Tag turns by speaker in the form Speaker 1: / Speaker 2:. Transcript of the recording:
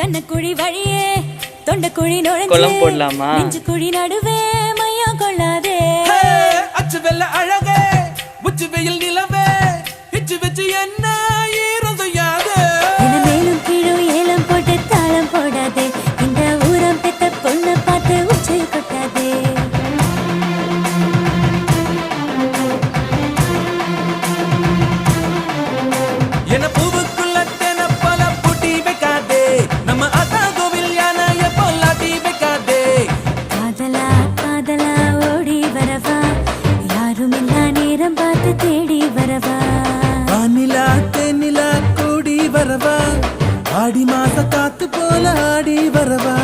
Speaker 1: கண்ணக்குழி வழியே தொண்டக்குழி நுழைஞ்சு
Speaker 2: குளம் போடலாமா?
Speaker 1: நெஞ்சு குழி நடுவே மையா கொள்ளாதே.
Speaker 3: அச்சு வெள்ள அழகே உச்சி வெயில் நிலவே இச்சு வச்சு என்ன ஈரம் செய்யாது.
Speaker 1: மேலும் கீழும் ஏலம் போட்டு தாளம் போடாதே. இந்த ஊரம் பெத்த பொண்ணு பார்த்து உச்சி கொட்டாதே.
Speaker 3: என பூவுக்குள்ள தென பல பூட்டி வைக்காதே. நம்ம அதா கோவில் யானைய பொல்லாட்டி வைக்காதே.
Speaker 1: காதலா காதலா ஓடி வரவா யாரும் இல்லா நேரம் பார்த்து தேடி வரவா.
Speaker 3: வானிலா தென்னிலா கூடி வரவா ஆடி மாச காத்து போல ஆடி வரவா.